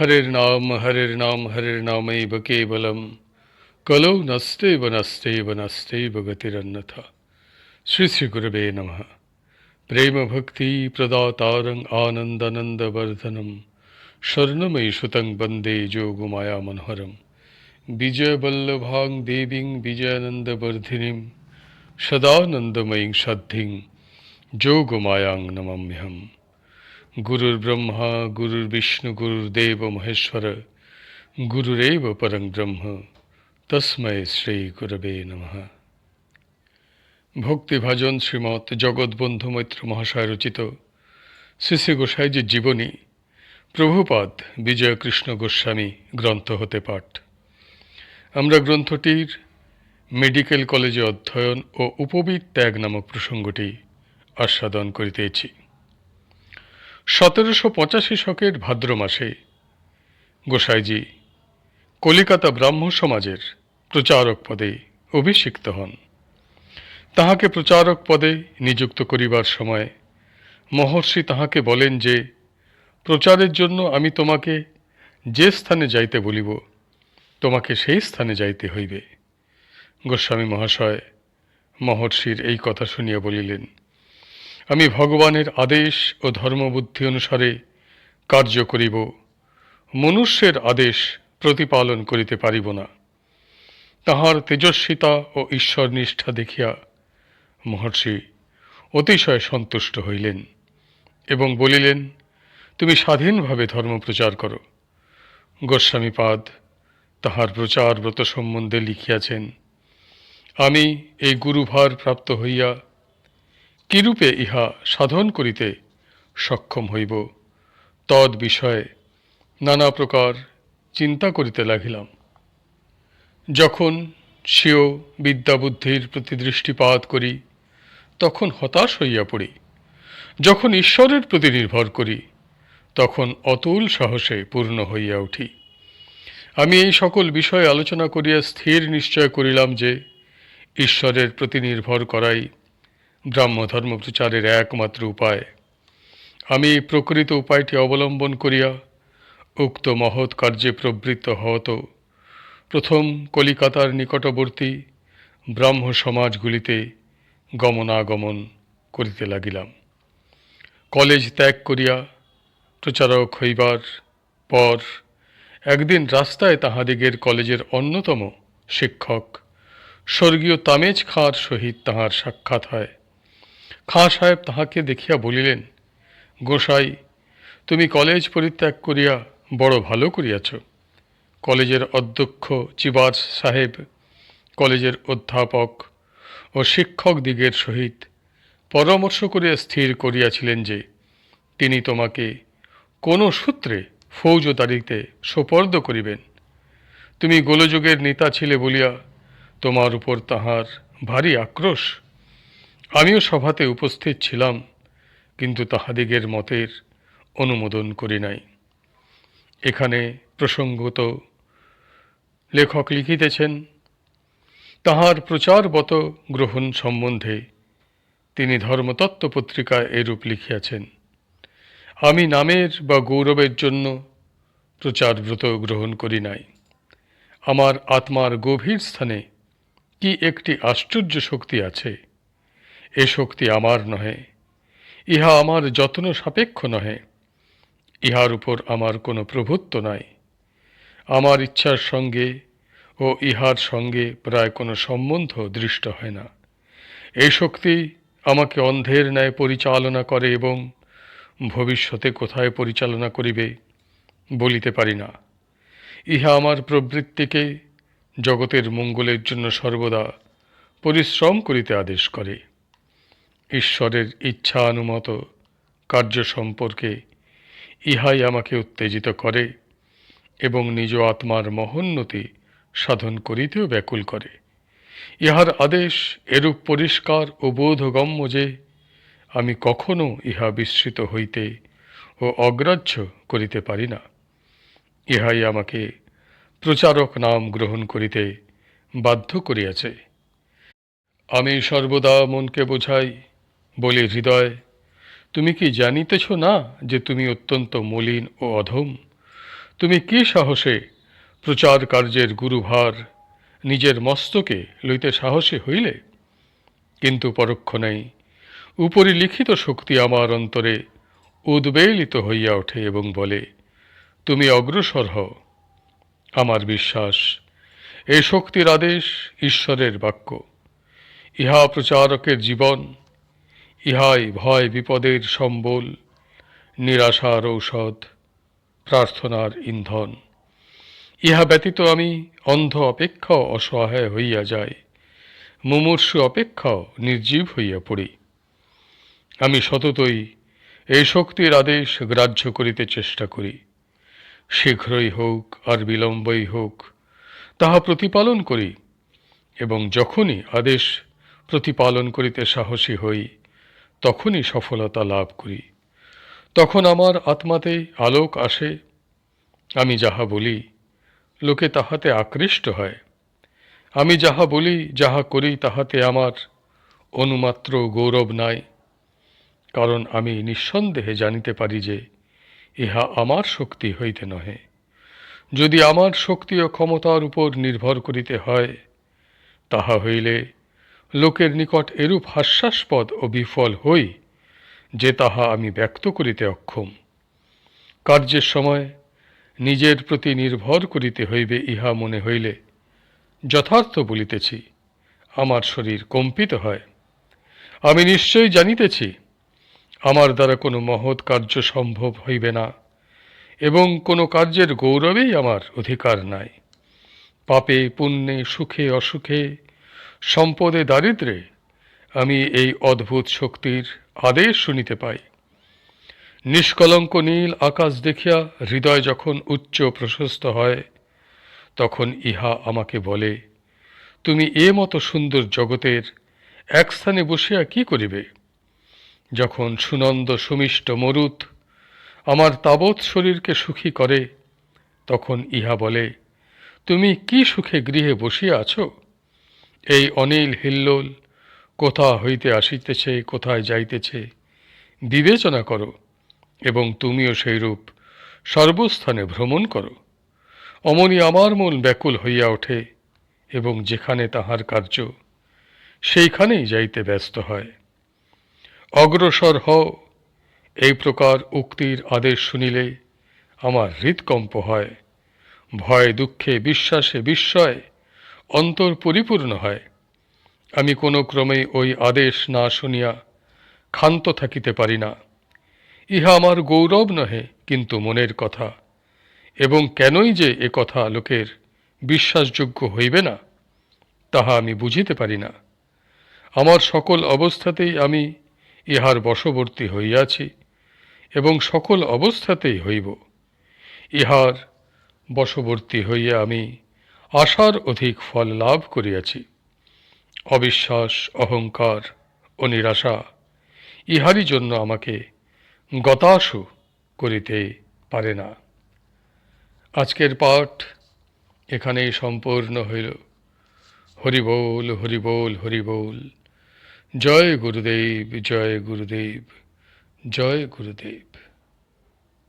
हरिर्नाम हरिर्नामैव केवलम कलौ नस्तेव गतिरन्यथा। श्री श्री गुरवे नमः। प्रेम भक्ति प्रदातारं आनंदानंदवर्धनम शरणमयि सुतं वंदे जोगमाया मनोहरम। विजयवल्लभां देवीं विजयानंदवर्धिनीं सदानंदमयीं सद्धिं जोगमायां नमाम्यहम्। गुरुर्ब्रह्मा गुरुर्विष्णु गुरुर्देव महेश्वर गुरुरेव परं ब्रह्म तस्मै श्री गुरवे नमः। ভক্তিভাজন শ্রীমৎ জগৎবন্ধু মৈত্র মহাশয় রচিত শ্রী শ্রী গোসাইজির জীবনী প্রভুপাদ বিজয়কৃষ্ণ গোস্বামী গ্রন্থ হতে পাঠ। আমরা গ্রন্থটির মেডিকেল কলেজে অধ্যয়ন ও উপবীত ত্যাগ নামক প্রসঙ্গটি আস্বাদন করিতেছি। 1785 শকের ভাদ্র মাসে গোসাইজি কলিকাতা ব্রাহ্ম সমাজের প্রচারক পদে অভিষিক্ত হন। তাহাকে প্রচারক পদে নিযুক্ত করিবার সময় মহর্ষি তাহাকে বলেন যে, প্রচারের জন্য আমি তোমাকে যে স্থানে যাইতে বলিব তোমাকে সেই স্থানে যাইতে হইবে। গোস্বামী মহাশয় মহর্ষির এই কথা শুনিয়া বলিলেন, আমি ভগবানের আদেশ ও ধর্মবুদ্ধি অনুসারে কার্য করিব, মনুষ্যের আদেশ প্রতিপালন করিতে পারিব না। তাহার তেজস্বিতা ও ঈশ্বর নিষ্ঠা দেখিয়া মহর্ষি অতিশয় সন্তুষ্ট হইলেন এবং বলিলেন, তুমি স্বাধীনভাবে ধর্ম প্রচার করো। গোস্বামীপাদ তাহার প্রচার ব্রত সম্বন্ধে লিখিয়াছেন, আমি এই গুরুভার প্রাপ্ত হইয়া কিরূপে ইহা সাধন করিতে সক্ষম হইব তদ বিষয়ে নানা প্রকার চিন্তা করিতে লাগিলাম। যখন স্বীয় বিদ্যাবুদ্ধির প্রতি দৃষ্টিপাত করি তখন হতাশ হইয়া পড়ি, যখন ঈশ্বরের প্রতি নির্ভর করি তখন অতুল সাহসে পূর্ণ হইয়া উঠি। আমি এই সকল বিষয়ে আলোচনা করিয়া স্থির নিশ্চয় করিলাম যে ঈশ্বরের প্রতি নির্ভর করাই ব্রাহ্মধর্ম প্রচারের একমাত্র উপায়। আমি প্রকৃত উপায়টি অবলম্বন করিয়া উক্ত মহৎ কার্যে প্রবৃত্ত হওয়াত প্রথম কলিকাতার নিকটবর্তী ব্রাহ্ম সমাজগুলিতে গমনাগমন করিতে লাগিলাম। কলেজ ত্যাগ করিয়া প্রচারক হইবার পর একদিন রাস্তায় তাহাদিগের কলেজের অন্যতম শিক্ষক স্বর্গীয় তামেজ খাঁর সহিত তাহার সাক্ষাৎ হয়। খাঁ সাহেব তাহাকে দেখিয়া বলিলেন, গোসাই, তুমি কলেজ পরিত্যাগ করিয়া বড় ভালো করিয়াছ। কলেজের অধ্যক্ষ চিবার্স সাহেব কলেজের অধ্যাপক ও শিক্ষক দিগের সহিত পরামর্শ করিয়া স্থির করিয়াছিলেন যে তিনি তোমাকে কোনো সূত্রে ফৌজদারিতে সোপর্দ করিবেন। তুমি গোলযোগের নেতা ছিলে বলিয়া তোমার উপর তাহার ভারী আক্রোশ। আমিও সভাতে উপস্থিত ছিলাম, কিন্তু তাহাদিগের মতের অনুমোদন করি নাই। এখানে প্রসঙ্গত লেখক লিখিতেছেন, তাহার প্রচারবত গ্রহণ সম্বন্ধে তিনি ধর্মতত্ত্ব পত্রিকায় এরূপ লিখিয়াছেন, আমি নামের বা গৌরবের জন্য প্রচারব্রত গ্রহণ করি নাই। আমার আত্মার গভীর স্থানে কি একটি আশ্চর্য শক্তি আছে। এ শক্তি আমার নহে, ইহা আমার যত্ন সাপেক্ষ নহে, ইহার উপর আমার কোনো প্রভুত্ব নাই। আমার ইচ্ছার সঙ্গে ও ইহার সঙ্গে প্রায় কোনো সম্বন্ধ দৃষ্ট হয় না। এই শক্তি আমাকে অন্ধের ন্যায় পরিচালনা করে এবং ভবিষ্যতে কোথায় পরিচালনা করিবে বলিতে পারি না। ইহা আমার প্রবৃত্তিকে জগতের মঙ্গলের জন্য সর্বদা পরিশ্রম করিতে আদেশ করে। ঈশ্বরের ইচ্ছানুমত কার্য সম্পর্কে ইহাই আমাকে উত্তেজিত করে এবং নিজ আত্মার মহোন্নতি সাধন করিতেও ব্যাকুল করে। ইহার আদেশ এরূপ পরিষ্কার ও বোধগম্য যে আমি কখনো ইহা বিস্মৃত হইতে ও অগ্রাহ্য করিতে পারি না। ইহাই আমাকে প্রচারক নাম গ্রহণ করিতে বাধ্য করিয়াছে। আমি সর্বদা মনকে বোঝাই, বলি হৃদয়, তুমি কি জানিতেছ না যে তুমি অত্যন্ত মলিন ও অধম? তুমি কি সাহসে প্রচার কার্যের গুরুভার নিজের মস্তকে লইতে সাহসী হইলে? কিন্তু পরক্ষণেই উপরিলিখিত শক্তি আমার অন্তরে উদ্বেলিত হইয়া ওঠে এবং বলে, তুমি অগ্রসর হও। আমার বিশ্বাস, এই শক্তির আদেশ ঈশ্বরের বাক্য। ইহা প্রচারকের জীবন, ইহাই ভয় বিপদের সম্বল, নিরাশার ঔষধ, প্রার্থনার ইন্ধন। ইহা ব্যতীত আমি অন্ধ অপেক্ষাও অসহায় হইয়া যাই, মুমূর্ষু অপেক্ষাও নির্জীব হইয়া পড়ি। আমি সততই এই শক্তির আদেশ গ্রাহ্য করিতে চেষ্টা করি। শীঘ্রই হোক আর বিলম্বই হোক, তাহা প্রতিপালন করি, এবং যখনই আদেশ প্রতিপালন করিতে সাহসী হই, তখনই সফলতা লাভ করি। তখন আমার আত্মাতে আলোক আসে। আমি যাহা বলি, লোকে তাহাতে আকৃষ্ট হয়। আমি যাহা বলি, যাহা করি, তাহাতে আমার অনুমাত্র গৌরব নাই, কারণ আমি নিঃসন্দেহে জানিতে পারি যে ইহা আমার শক্তি হইতে নহে। যদি আমার শক্তি ও ক্ষমতার উপর নির্ভর করিতে হয়, তাহা হইলে লোকের নিকট এরূপ হাস্যাস্পদ ও বিফল হই যে তাহা আমি ব্যক্ত করিতে অক্ষম। কার্যের সময় নিজের প্রতি নির্ভর করিতে হইবে ইহা মনে হইলে, যথার্থ বলিতেছি, আমার শরীর কম্পিত হয়। আমি নিশ্চয় জানিতেছি আমার দ্বারা কোনো মহৎ কার্য সম্ভব হইবে না, এবং কোনো কার্যের গৌরবেই আমার অধিকার নাই। পাপে পুণ্যে, সুখে অসুখে, সম্পদে দারিদ্র্যে আমি এই অদ্ভুত শক্তির আদেশ শুনিতে পাই। নিষ্কলঙ্ক নীল আকাশ দেখিয়া হৃদয় যখন উচ্চ প্রশস্ত হয়, তখন ইহা আমাকে বলে, তুমি এ মতো সুন্দর জগতের এক স্থানে বসিয়া কি করিবে? যখন সুনন্দ সুমিষ্ট মরুত আমার তাবৎ শরীরকে সুখী করে, তখন ইহা বলে, তুমি কি সুখে গৃহে বসিয়া আছো? এই অনিল হিল্লোল কোথা হইতে আসিতেছে, কোথায় যাইতেছে, বিবেচনা করো, এবং তুমিও সেইরূপ সর্বস্থানে ভ্রমণ করো। অমনি আমার মন ব্যাকুল হইয়া ওঠে, এবং যেখানে তাহার কার্য, সেইখানেই যাইতে ব্যস্ত হয়। অগ্রসর হও, এই প্রকার উক্তির আদেশ শুনিলে আমার হৃৎকম্প হয়। ভয় দুঃখে বিশ্বাসে বিস্ময় অন্তর পরিপূর্ণ হয়। আমি কোনো ক্রমেই ওই আদেশ না শুনিয়া ক্ষান্ত থাকিতে পারি না। ইহা আমার গৌরব নহে, কিন্তু মনের কথা, এবং কেনই যে এ কথা লোকের বিশ্বাসযোগ্য হইবে না, তাহা আমি বুঝিতে পারি না। আমার সকল অবস্থাতেই আমি ইহার বশবর্তী হইয়াছি, এবং সকল অবস্থাতেই হইব। ইহার বশবর্তী হইয়া আমি আশার অধিক ফল লাভ করিয়াছি। অবিশ্বাস, অহংকার ও নিরাশা ইহারই জন্য আমাকে গতাশু করিতে পারে না। আজকের পাঠ এখানেই সম্পূর্ণ হইল। হরি বল, হরি বল, হরি বল। জয় গুরুদেব, জয় গুরুদেব, জয় গুরুদেব।